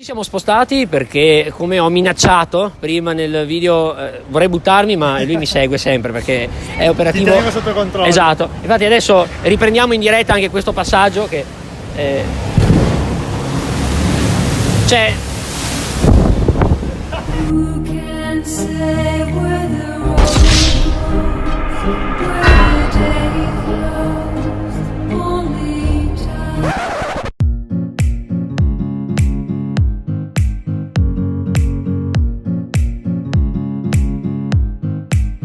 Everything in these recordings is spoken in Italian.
Ci siamo spostati perché, come ho minacciato prima nel video, vorrei buttarmi, ma lui mi segue sempre perché è operativo. Ti tengo sotto controllo. Esatto. Infatti adesso riprendiamo in diretta anche questo passaggio che c'è. Who can say where the road goes, where the day flows, only time.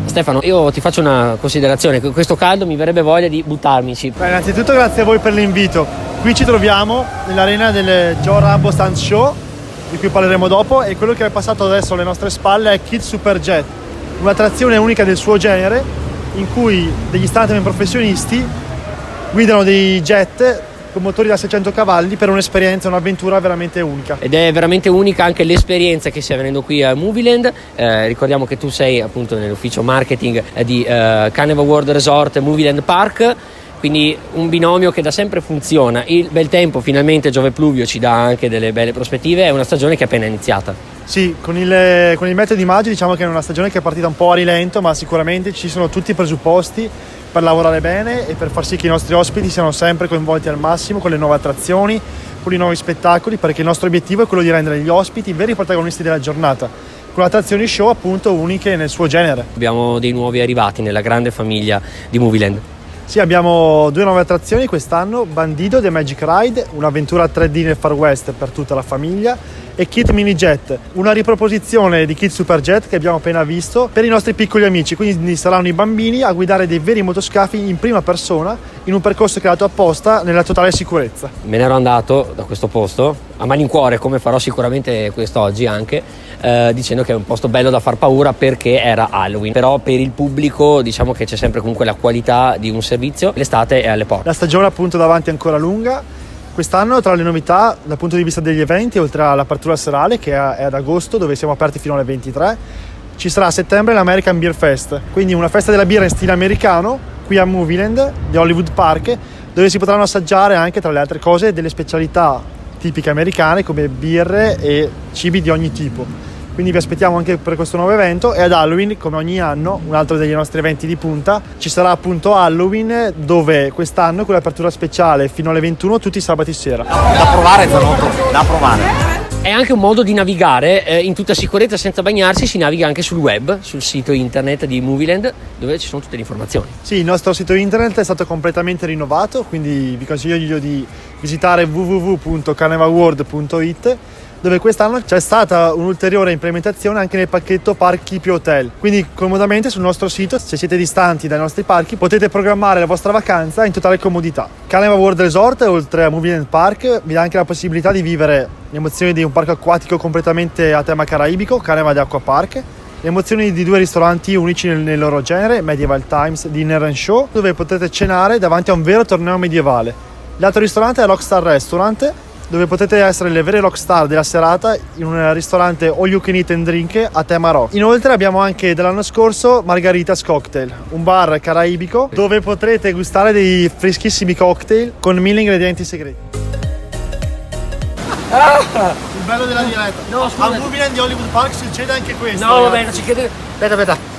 Stefano, io ti faccio una considerazione: con questo caldo mi verrebbe voglia di buttarmici. Beh, innanzitutto grazie a voi per l'invito. Qui ci troviamo nell'arena del Joe Rambo Stunt Show, di cui parleremo dopo, e quello che è passato adesso alle nostre spalle è Kid Super Jet, un'attrazione unica del suo genere in cui degli stuntman professionisti guidano dei jet con motori da 600 cavalli per un'esperienza, un'avventura veramente unica. Ed è veramente unica anche l'esperienza che stai avvenendo qui a Movieland. Ricordiamo che tu sei appunto nell'ufficio marketing di Carnival World Resort Movieland Park, quindi un binomio che da sempre funziona. Il bel tempo, finalmente Giove Pluvio, ci dà anche delle belle prospettive. È una stagione che è appena iniziata. Sì, con il meteo di maggio diciamo che è una stagione che è partita un po' a rilento, ma sicuramente ci sono tutti i presupposti per lavorare bene e per far sì che i nostri ospiti siano sempre coinvolti al massimo con le nuove attrazioni, con i nuovi spettacoli, perché il nostro obiettivo è quello di rendere gli ospiti i veri protagonisti della giornata, con attrazioni show appunto uniche nel suo genere. Abbiamo dei nuovi arrivati nella grande famiglia di Movieland. Sì, abbiamo due nuove attrazioni quest'anno: Bandido The Magic Ride, un'avventura 3D nel Far West per tutta la famiglia, e Kid Mini Jet, una riproposizione di Kid Super Jet che abbiamo appena visto per i nostri piccoli amici, quindi saranno i bambini a guidare dei veri motoscafi in prima persona in un percorso creato apposta nella totale sicurezza. Me ne ero andato da questo posto a malincuore, come farò sicuramente quest'oggi anche, dicendo che è un posto bello da far paura perché era Halloween, però per il pubblico diciamo che c'è sempre comunque la qualità di un servizio. L'estate è alle porte. La stagione appunto davanti è ancora lunga. Quest'anno tra le novità dal punto di vista degli eventi, oltre all'apertura serale che è ad agosto, dove siamo aperti fino alle 23, ci sarà a settembre l'American Beer Fest, quindi una festa della birra in stile americano qui a Movieland di Hollywood Park, dove si potranno assaggiare anche, tra le altre cose, delle specialità tipiche americane come birre e cibi di ogni tipo. Quindi vi aspettiamo anche per questo nuovo evento. E ad Halloween, come ogni anno, un altro degli nostri eventi di punta, ci sarà appunto Halloween, dove quest'anno con l'apertura speciale fino alle 21 tutti i sabati sera. Da provare, Zanotto, da provare. È anche un modo di navigare in tutta sicurezza senza bagnarsi. Si naviga anche sul web, sul sito internet di Movieland, dove ci sono tutte le informazioni. Sì, il nostro sito internet è stato completamente rinnovato, quindi vi consiglio di visitare www.carnivalworld.it, dove quest'anno c'è stata un'ulteriore implementazione anche nel pacchetto parchi più hotel. Quindi comodamente sul nostro sito, se siete distanti dai nostri parchi, potete programmare la vostra vacanza in totale comodità. Carnival World Resort, oltre a Movieland Park, vi dà anche la possibilità di vivere le emozioni di un parco acquatico completamente a tema caraibico, Carnival di Aqua Park, le emozioni di due ristoranti unici nel loro genere, Medieval Times Dinner and Show, dove potete cenare davanti a un vero torneo medievale. L'altro ristorante è Rockstar Restaurant, dove potete essere le vere rockstar della serata in un ristorante all you can eat and drink a tema rock. Inoltre abbiamo anche dall'anno scorso Margaritas Cocktail, un bar caraibico dove potrete gustare dei freschissimi cocktail con 1000 ingredienti segreti. Il bello della diretta. No, scusa. A Movieland di Hollywood Park succede anche questo. No, vabbè, non ci credo. Aspetta.